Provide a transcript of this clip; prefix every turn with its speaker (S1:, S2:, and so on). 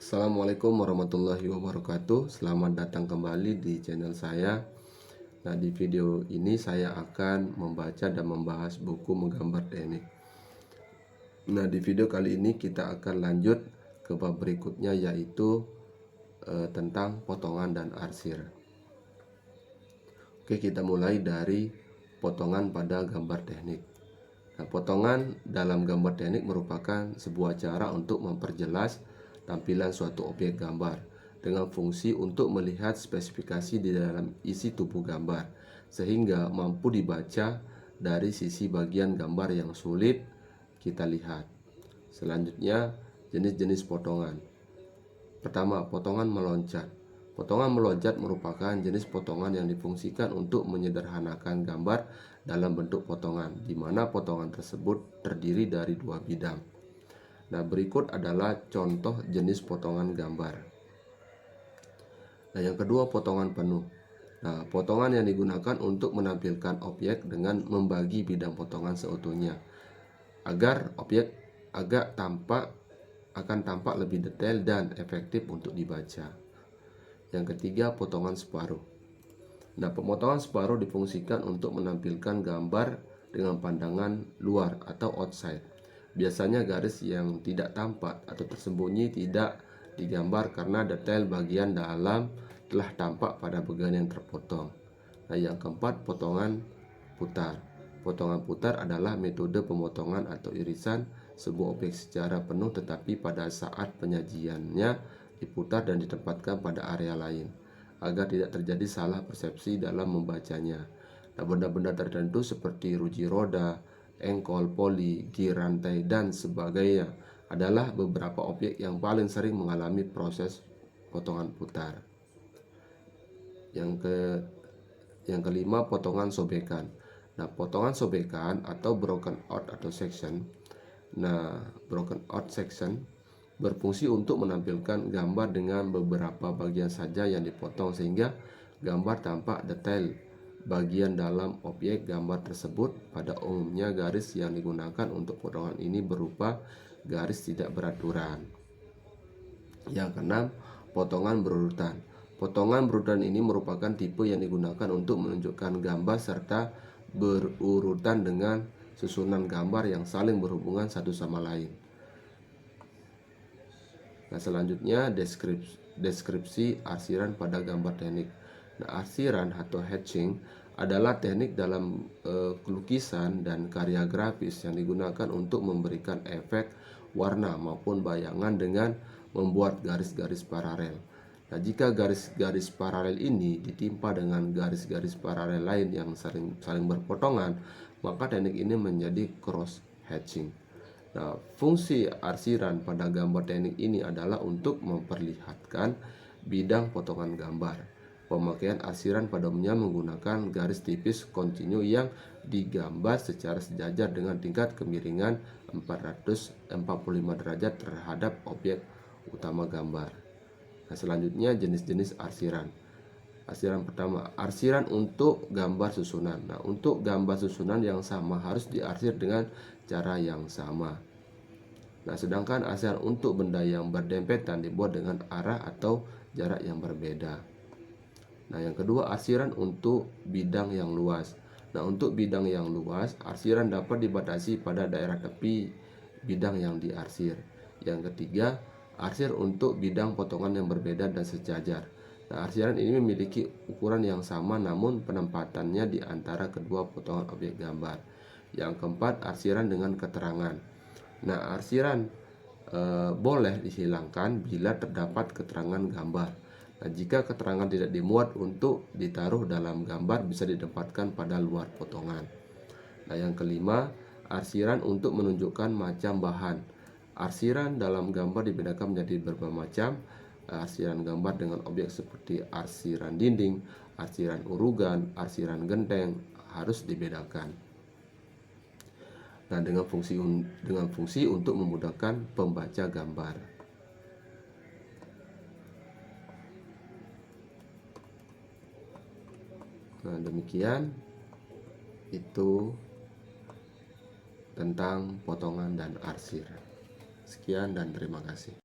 S1: Assalamualaikum warahmatullahi wabarakatuh. Selamat datang kembali di channel saya. Nah, di video ini saya akan membaca dan membahas buku menggambar teknik. Nah, di video kali ini kita akan lanjut ke bab berikutnya, yaitu tentang potongan dan arsir. Oke, kita mulai dari potongan pada gambar teknik. Nah, potongan dalam gambar teknik merupakan sebuah cara untuk memperjelas tampilan suatu objek gambar dengan fungsi untuk melihat spesifikasi di dalam isi tubuh gambar sehingga mampu dibaca dari sisi bagian gambar yang sulit kita lihat. Selanjutnya, jenis-jenis potongan. Pertama, potongan meloncat. Potongan meloncat merupakan jenis potongan yang difungsikan untuk menyederhanakan gambar dalam bentuk potongan, di mana potongan tersebut terdiri dari dua bidang. Nah, berikut adalah contoh jenis potongan gambar. Nah, yang kedua, potongan penuh. Nah, potongan yang digunakan untuk menampilkan objek dengan membagi bidang potongan seutuhnya agar objek akan tampak lebih detail dan efektif untuk dibaca. Yang ketiga, potongan separuh. Nah, pemotongan separuh difungsikan untuk menampilkan gambar dengan pandangan luar atau outside. Biasanya garis yang tidak tampak atau tersembunyi tidak digambar karena detail bagian dalam telah tampak pada bagian yang terpotong. Nah, yang keempat, potongan putar. Potongan putar adalah metode pemotongan atau irisan sebuah objek secara penuh, tetapi pada saat penyajiannya diputar dan ditempatkan pada area lain agar tidak terjadi salah persepsi dalam membacanya. Nah, benda-benda tertentu seperti ruji roda, engkol, poli, gir rantai, dan sebagainya adalah beberapa objek yang paling sering mengalami proses potongan putar. Yang kelima, potongan sobekan. Nah, potongan sobekan atau broken out atau section. Nah, broken out section berfungsi untuk menampilkan gambar dengan beberapa bagian saja yang dipotong sehingga gambar tampak detail bagian dalam objek gambar tersebut. Pada umumnya garis yang digunakan untuk potongan ini berupa garis tidak beraturan. Yang keenam, potongan berurutan. Potongan berurutan ini merupakan tipe yang digunakan untuk menunjukkan gambar serta berurutan dengan susunan gambar yang saling berhubungan satu sama lain. Nah, selanjutnya deskripsi arsiran pada gambar teknik. Nah, arsiran atau hatching adalah teknik dalam lukisan dan karya grafis yang digunakan untuk memberikan efek warna maupun bayangan dengan membuat garis-garis paralel. Nah, jika garis-garis paralel ini ditimpa dengan garis-garis paralel lain yang saling berpotongan, maka teknik ini menjadi cross hatching. Nah, fungsi arsiran pada gambar teknik ini adalah untuk memperlihatkan bidang potongan gambar. Pemakaian arsiran pada umumnya menggunakan garis tipis kontinu yang digambar secara sejajar dengan tingkat kemiringan 445 derajat terhadap objek utama gambar. Nah, selanjutnya jenis-jenis arsiran. Arsiran pertama, arsiran untuk gambar susunan. Nah, untuk gambar susunan yang sama harus diarsir dengan cara yang sama. Nah, sedangkan arsiran untuk benda yang berdempetan dibuat dengan arah atau jarak yang berbeda. Nah, yang kedua, arsiran untuk bidang yang luas. Nah, untuk bidang yang luas, arsiran dapat dibatasi pada daerah tepi bidang yang diarsir. Yang ketiga, arsir untuk bidang potongan yang berbeda dan sejajar. Nah, arsiran ini memiliki ukuran yang sama namun penempatannya di antara kedua potongan objek gambar. Yang keempat, arsiran dengan keterangan. Nah, arsiran boleh dihilangkan bila terdapat keterangan gambar. Nah, jika keterangan tidak dimuat untuk ditaruh dalam gambar, bisa ditempatkan pada luar potongan. Nah, yang kelima, arsiran untuk menunjukkan macam bahan. Arsiran dalam gambar dibedakan menjadi beberapa macam. Arsiran gambar dengan objek seperti arsiran dinding, arsiran urugan, arsiran genteng harus dibedakan. Nah, dengan fungsi untuk memudahkan pembaca gambar. Nah, demikian itu tentang potongan dan arsir. Sekian dan terima kasih.